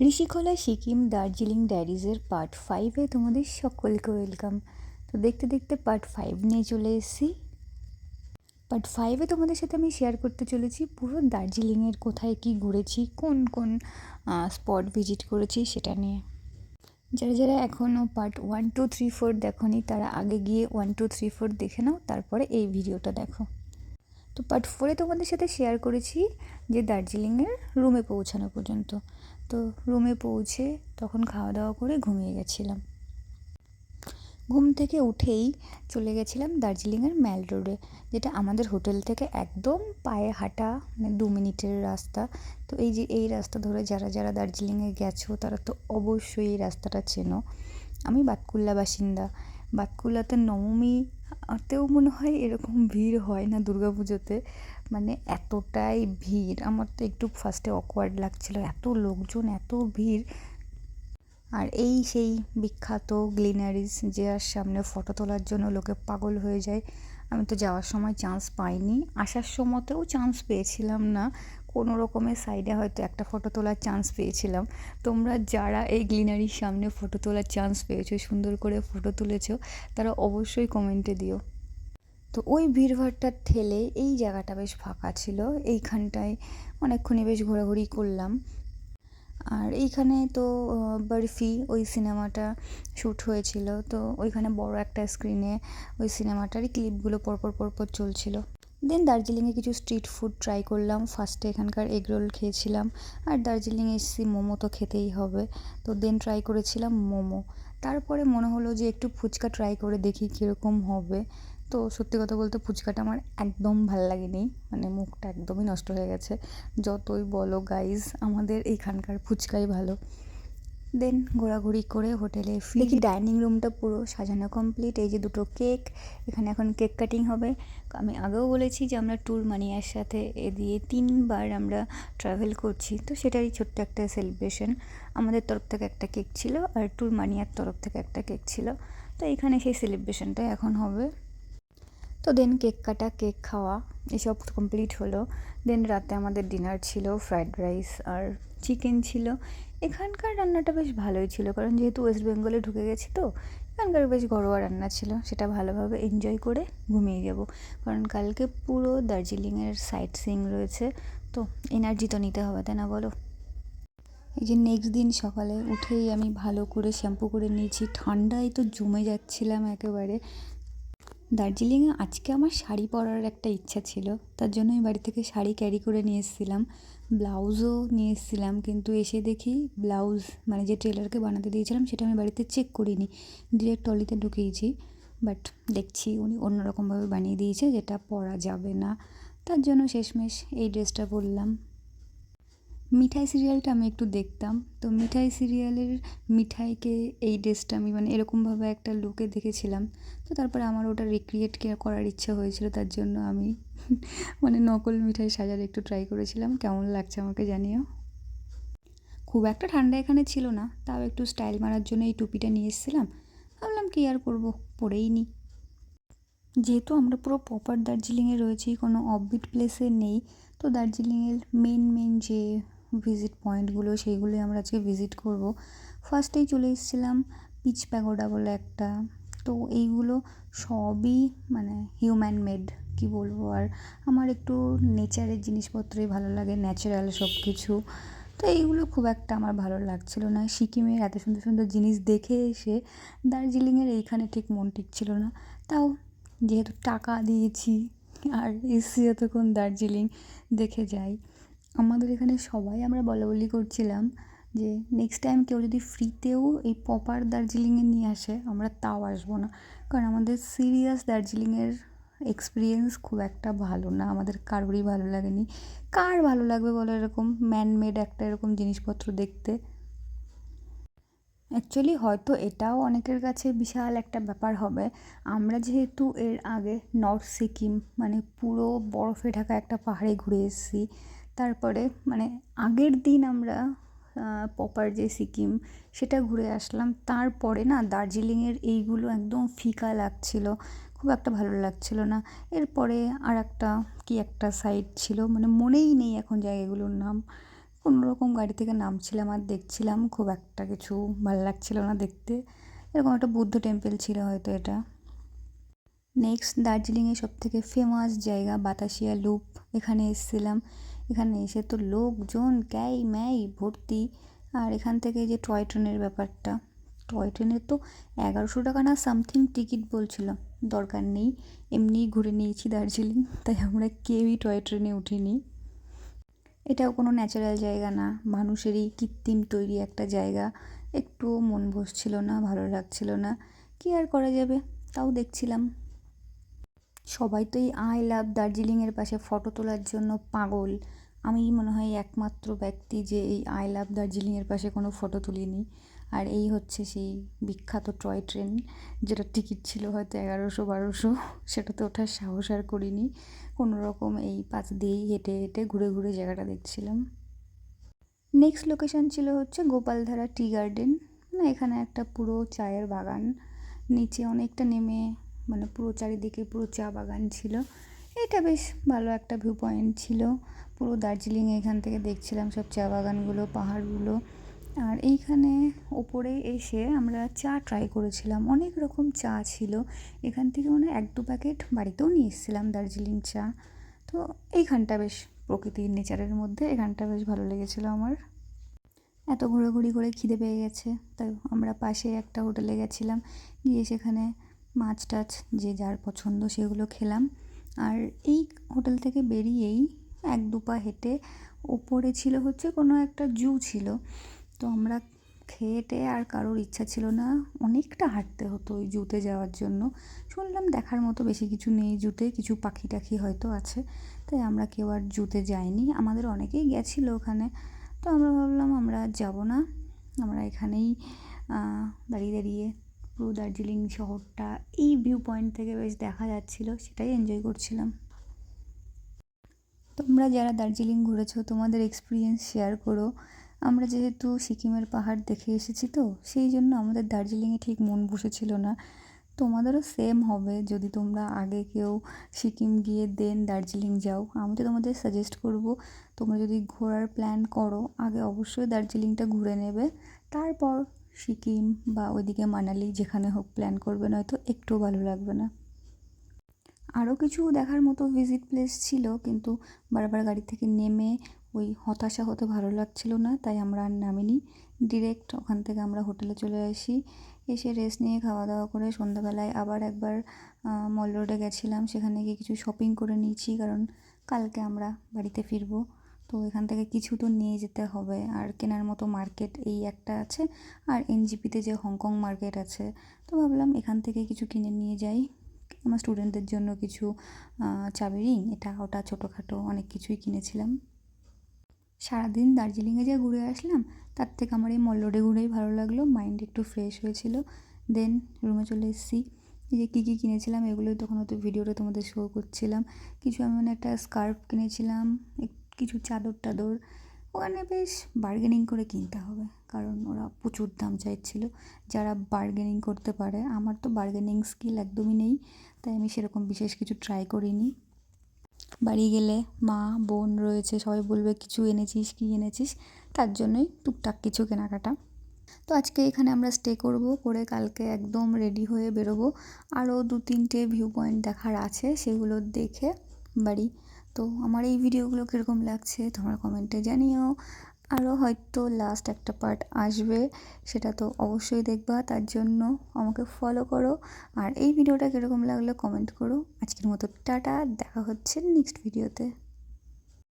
Rishikhola Sikkim Darjeeling ডায়েরিজের part 5-এ তোমাদের সকলকে welcome. তো দেখতে দেখতে পার্ট 5 নিয়ে চলে এসেছি। পার্ট 5-এ তোমাদের সাথে আমি শেয়ার করতে চলেছি পুরো দার্জিলিংয়ের কোথায় কি ঘুরেছি, কোন কোন স্পট ভিজিট করেছি সেটা নিয়ে। যারা যারা এখনও পার্ট 1, 2, 3, 4 দেখোনি তারা আগে গিয়ে 1, 2, 3, 4 দেখে নাও, তারপরে এই ভিডিওটা দেখো। তো পার্ট 4-এ তোমাদের সাথে শেয়ার করেছি যে দার্জিলিংয়ের রুমে পৌঁছানো পর্যন্ত। তো রুমে পৌঁছে তখন খাওয়া দাওয়া করে ঘুমিয়ে গেছিলাম। ঘুম থেকে উঠেই চলে গেছিলাম দার্জিলিংয়ের ম্যাল রোডে, যেটা আমাদের হোটেল থেকে একদম পায়ে হাঁটা, মানে 2 মিনিটের রাস্তা। তো এই রাস্তা ধরে যারা যারা দার্জিলিংয়ে গেছো তারা তো অবশ্যই এই রাস্তাটা চেনো। আমি বাতকুল্লা বাসিন্দা। বাতকুল্লাতে নবমীতেও মনে হয় এরকম ভিড় হয় না দুর্গাপুজোতে, মানে এতটাই ভিড়। আমার তো একটু ফার্স্টে অকওয়ার্ড লাগছিলো, এত লোকজন, এত ভিড়। আর এই সেই বিখ্যাত গ্লিনারিস, যার সামনে ফটো তোলার জন্য লোকে পাগল হয়ে যায়। আমি তো যাওয়ার সময় চান্স পাইনি, আসার সময়তেও চান্স পেয়েছিলাম না। কোনো রকমের সাইডে হয়তো একটা ফটো তোলার চান্স পেয়েছিলাম। তোমরা যারা এই গ্লিনারির সামনে ফটো তোলার চান্স পেয়েছো, সুন্দর করে ফটো তুলেছো, তারা অবশ্যই কমেন্টে দিও। তো ওই ভিড়ভাড়টা ঠেলে এই জায়গাটা বেশ ফাঁকা ছিল, এইখানটায় অনেকক্ষণই বেশ ঘোরাঘুরি করলাম। আর এইখানে তো বরফি ওই সিনেমাটা শ্যুট হয়েছিল, তো ওইখানে বড় একটা স্ক্রিনে ওই সিনেমাটারই ক্লিপগুলো পরপর পরপর চলছিল। দেন দার্জিলিংয়ে কিছু স্ট্রিট ফুড ট্রাই করলাম। ফার্স্টে এখানকার এগ রোল খেয়েছিলাম, আর দার্জিলিংয়ে এসেছি মোমো তো খেতেই হবে, তো দেন ট্রাই করেছিলাম মোমো। তারপরে মনে হলো যে একটু ফুচকা ট্রাই করে দেখি কীরকম হবে। তো সত্যি কথা বলতে ফুচকাটা আমার একদম ভাল লাগেনি, মানে মুখটা একদমই নষ্ট হয়ে গেছে। যতই বলো গাইজ, আমাদের এইখানকার ফুচকাই ভালো। দেন ঘোরাঘুরি করে হোটেলে দেখি ডাইনিং রুমটা পুরো সাজানো কমপ্লিট। এই যে দুটো কেক, এখানে এখন কেক কাটিং হবে। আমি আগেও বলেছি যে আমরা ট্যুর মানিয়ার সাথে এ দিয়ে 3বার আমরা ট্রাভেল করছি, তো সেটারই ছোট্ট একটা সেলিব্রেশন। আমাদের তরফ থেকে একটা কেক ছিল, আর ট্যুর মানিয়ার তরফ থেকে একটা কেক ছিল। তো এখানে সেই সেলিব্রেশনটা এখন হবে। তো দেন কেক কাটা, কেক খাওয়া এসব কমপ্লিট হলো। দেন রাতে আমাদের ডিনার ছিল ফ্রায়েড রাইস আর চিকেন ছিল। এখানকার রান্নাটা বেশ ভালোই ছিল, কারণ যেহেতু ওয়েস্ট বেঙ্গলে ঢুকে গেছি, তো এখানকার বেশ ঘরোয়া রান্না ছিল। সেটা ভালোভাবে এনজয় করে ঘুমিয়ে যাব, কারণ কালকে পুরো দার্জিলিংয়ের সাইট সিইং রয়েছে, তো এনার্জি তো নিতে হবে, তাই না বলো? এই যে নেক্সট দিন সকালে উঠেই আমি ভালো করে শ্যাম্পু করে নিয়েছি, ঠান্ডায় তো জমে যাচ্ছিলাম একেবারে। দার্জিলিংয়ে আজকে আমার শাড়ি পরার একটা ইচ্ছা ছিল, তার জন্য আমি বাড়ি থেকে শাড়ি ক্যারি করে নিয়ে এসেছিলাম, ব্লাউজও নিয়ে এসেছিলাম। কিন্তু এসে দেখি ব্লাউজ, মানে যে টেলারকে বানাতে দিয়েছিলাম সেটা আমি বাড়িতে চেক করিনি, ডিরেক্ট ট্রলিতে ঢুকিয়েছি। বাট দেখছি উনি অন্যরকমভাবে বানিয়ে দিয়েছে, যেটা পরা যাবে না। তার জন্য শেষমেশ এই ড্রেসটা পরলাম। মিঠাই সিরিয়ালটা আমি একটু দেখতাম, তো মিঠাই সিরিয়ালের মিঠাইকে এই ড্রেসটা আমি মানে এরকমভাবে একটা লুকে দেখেছিলাম। তো তারপরে আমার ওটা রিক্রিয়েট করার ইচ্ছা হয়েছিল, তার জন্য আমি মানে নকল মিঠাই সাজার একটু ট্রাই করেছিলাম। কেমন লাগছে আমাকে জানিও। খুব একটা ঠান্ডা এখানে ছিল না, তাও একটু স্টাইল মারার জন্য এই টুপিটা নিয়ে এসেছিলাম। ভাবলাম কি আর করবো, পরেই নিই। যেহেতু আমরা পুরো প্রপার দার্জিলিংয়ে রয়েছি, কোনো অফবিট প্লেসে নেই, তো দার্জিলিংয়ের মেন মেন যে ভিজিট পয়েন্টগুলো সেইগুলোই আমরা আজকে ভিজিট করব। ফার্স্টেই চলে এসেছিলাম পিচ প্যাগোডা বলে একটা। তো এইগুলো সবই মানে হিউম্যান মেড, কী বলবো আর। আমার একটু নেচারের জিনিসপত্রই ভালো লাগে, ন্যাচারাল সব কিছু। তো এইগুলো খুব একটা আমার ভালো লাগছিল না। সিকিমের এত সুন্দর সুন্দর জিনিস দেখে এসে দার্জিলিংয়ের এইখানে ঠিক মন টিকছিল না। তাও যেহেতু টাকা দিয়েছি আর এসছি এতক্ষণ দার্জিলিং, দেখে যাই। আমাদের এখানে সবাই আমরা বলাবলি করছিলাম যে নেক্সট টাইম কেউ যদি ফ্রিতেও এই প্রপার দার্জিলিংয়ে নিয়ে আসে, আমরা তাও আসবো না, কারণ আমাদের সিরিয়াস দার্জিলিংয়ের এক্সপিরিয়েন্স খুব একটা ভালো না, আমাদের কারোরই ভালো লাগেনি। কার ভালো লাগবে বলো এরকম ম্যানমেড একটা এরকম জিনিসপত্র দেখতে? অ্যাকচুয়ালি হয়তো এটাও অনেকের কাছে বিশাল একটা ব্যাপার হবে। আমরা যেহেতু এর আগে নর্থ সিকিম, মানে পুরো বরফে ঢাকা একটা পাহাড়ে ঘুরে এসেছি, তারপরে মানে আগের দিন আমরা প্রপার যে সিকিম সেটা ঘুরে আসলাম, তারপরে না দার্জিলিংয়ের এইগুলো একদম ফিকা লাগছিল, খুব একটা ভালো লাগছিল না। এরপরে আর একটা কি একটা সাইড ছিল, মানে মনেই নেই এখন জায়গাগুলোর নাম, কোনো রকম গাড়ি থেকে নামছিলাম আর দেখছিলাম, খুব একটা কিছু ভালো লাগছিল না দেখতে। এরকম একটা বুদ্ধ টেম্পল ছিল হয়তো এটা। নেক্সট দার্জিলিংয়ের সবথেকে ফেমাস জায়গা বাতাসিয়া লুপ, এখানে এসেছিলাম। এখানে এসে তো লোকজন ক্যাই ম্যাই ভর্তি। আর এখান থেকে যে টয় ট্রেনের ব্যাপারটা, টয় ট্রেনের তো 1100 টাকা না সামথিং টিকিট বলছিল। দরকার নেই, এমনিই ঘুরে নিয়েছি দার্জিলিং, তাই আমরা কেউই টয় ট্রেনে উঠিনি। এটাও কোনো ন্যাচারাল জায়গা না, মানুষেরই কৃত্রিম তৈরি একটা জায়গা। একটুও মন বসছিল না, ভালো লাগছিল না, কী আর করা যাবে, তাও দেখছিলাম। সবাই তো এই আই লাভ দার্জিলিংয়ের পাশে ফটো তোলার জন্য পাগল। আমি মনে হয় একমাত্র ব্যক্তি যে এই আই লাভ দার্জিলিংয়ের পাশে কোনো ফটো তুলিনি। আর এই হচ্ছে সেই বিখ্যাত টয় ট্রেন, যেটা টিকিট ছিল হয়তো 1100-1200, সেটাতে ওঠার সাহস আর করিনি। কোনো রকম এই পাশ দিয়েই হেঁটে হেঁটে ঘুরে ঘুরে জায়গাটা দেখছিলাম। নেক্সট লোকেশন ছিল হচ্ছে গোপালধারা টি গার্ডেন। মানে এখানে একটা পুরো চায়ের বাগান, নিচে অনেকটা নেমে মানে পুরো চারিদিকে পুরো চা বাগান ছিল। এটা বেশ ভালো একটা ভিউ পয়েন্ট ছিল। পুরো দার্জিলিং এখান থেকে দেখছিলাম সব চা বাগানগুলো, পাহাড়গুলো। আর এইখানে ওপরে এসে আমরা চা ট্রাই করেছিলাম, অনেক রকম চা ছিল। এখান থেকে মানে 1-2 প্যাকেট বাড়িতেও নিয়ে এসেছিলাম দার্জিলিং চা। তো এইখানটা বেশ প্রকৃতির নেচারের মধ্যে, এখানটা বেশ ভালো লেগেছিলো আমার। এত ঘোরাঘুরি করে খিদে পেয়ে গেছে, তাই আমরা পাশে একটা হোটেলে গেছিলাম, গিয়ে সেখানে মাছ টাছ যে যার পছন্দ সেগুলো খেলাম। আর এই হোটেল থেকে বেরিয়েই 1-2 পা হেঁটে ওপরে ছিল হচ্ছে কোনো একটা জু ছিল। তো আমরা খেয়ে টেয়ে আর কারোর ইচ্ছা ছিল না, অনেকটা হাঁটতে হতো ওই জুতে যাওয়ার জন্য। শুনলাম দেখার মতো বেশি কিছু নেই জুতে, কিছু পাখি টাখি হয়তো আছে, তাই আমরা কেউ আর জুতে যাইনি। আমাদের অনেকেই গেছিলো ওখানে, তো আমরা ভাবলাম আমরা আর যাবো না, আমরা এখানেই দাঁড়িয়ে দাঁড়িয়ে পুরো দার্জিলিং শহরটা এই ভিউ পয়েন্ট থেকে বেশ দেখা যাচ্ছিলো, সেটাই এনজয় করছিলাম। তোমরা যারা দার্জিলিং ঘুরেছো তোমাদের এক্সপিরিয়েন্স শেয়ার করো। আমরা যেহেতু সিকিমের পাহাড় দেখে এসেছি, তো সেই জন্য আমাদের দার্জিলিংয়ে ঠিক মন বসেছিল না। তোমাদেরও সেম হবে যদি তোমরা আগে কেউ সিকিম গিয়ে দেন দার্জিলিং যাও। আমি তো তোমাদের সাজেস্ট করব, তোমরা যদি ঘোরার প্ল্যান করো আগে অবশ্যই দার্জিলিংটা ঘুরে নেবে, তারপর সিকিম বা ওইদিকে মানালি যেখানে হোক প্ল্যান করবে, নয়তো একটুও ভালো লাগবে না। আরও কিছু দেখার মতো ভিজিট প্লেস ছিল, কিন্তু বারবার গাড়ি থেকে নেমে ওই হতাশা হতে ভালো লাগছিল না, তাই আমরা আর নামিনি। ডিরেক্ট ওখান থেকে আমরা হোটেলে চলে আসি। এসে রেস্ট নিয়ে খাওয়া দাওয়া করে সন্ধ্যাবেলায় আবার একবার মল রোডে গেছিলাম, সেখানে গিয়ে কিছু শপিং করে নিয়েছি, কারণ কালকে আমরা বাড়িতে ফিরবো। তো এখান থেকে কিছু তো নিয়ে যেতে হবে, আর কেনার মতো মার্কেট এই একটা আছে, আর এনজিপিতে যে হংকং মার্কেট আছে, তো ভাবলাম এখান থেকে কিছু কিনে নিয়ে যাই। আমার স্টুডেন্টদের জন্য কিছু চাবি রিং, এটা ওটা ছোটোখাটো অনেক কিছুই কিনেছিলাম। সারাদিন দার্জিলিংয়ে যা ঘুরে আসলাম, তার থেকে আমার এই মল রোডে ঘুরেই ভালো লাগলো, মাইন্ড একটু ফ্রেশ হয়েছিল। দেন রুমে চলে এসেছি। এই যে কী কী কিনেছিলাম এগুলোই তখন হয়তো ভিডিওটা তোমাদের শো করছিলাম। কিছু আমি মানে একটা স্কার্ফ কিনেছিলাম, কিছু চাদর টাদর। ওখানে বেশ বার্গেনিং করে কিনতে হবে, কারণ ওরা প্রচুর দাম চাইছিল। যারা বার্গেনিং করতে পারে, আমার তো বার্গেনিং স্কিল একদমই নেই, তাই আমি সেরকম বিশেষ কিছু ট্রাই করিনি। বাড়ি গেলে মা বোন রয়েছে, সবাই বলবে কিছু এনেছিস, কী এনেছিস, তার জন্যই টুকটাক কিছু কেনাকাটা। তো আজকে এখানে আমরা স্টে করব, করে কালকে একদম রেডি হয়ে বেরোবো। আরও 2-3টে ভিউ পয়েন্ট দেখার আছে, সেগুলো দেখে বাড়ি। তো আমার এই ভিডিওগুলো কীরকম লাগছে তোমরা কমেন্টে জানিও। আরও হয়তো লাস্ট একটা পার্ট আসবে, সেটা তো অবশ্যই দেখবা, তার জন্য আমাকে ফলো করো। আর এই ভিডিওটা কীরকম লাগলো কমেন্ট করো। আজকের মতো টাটা, দেখা হচ্ছে নেক্সট ভিডিওতে।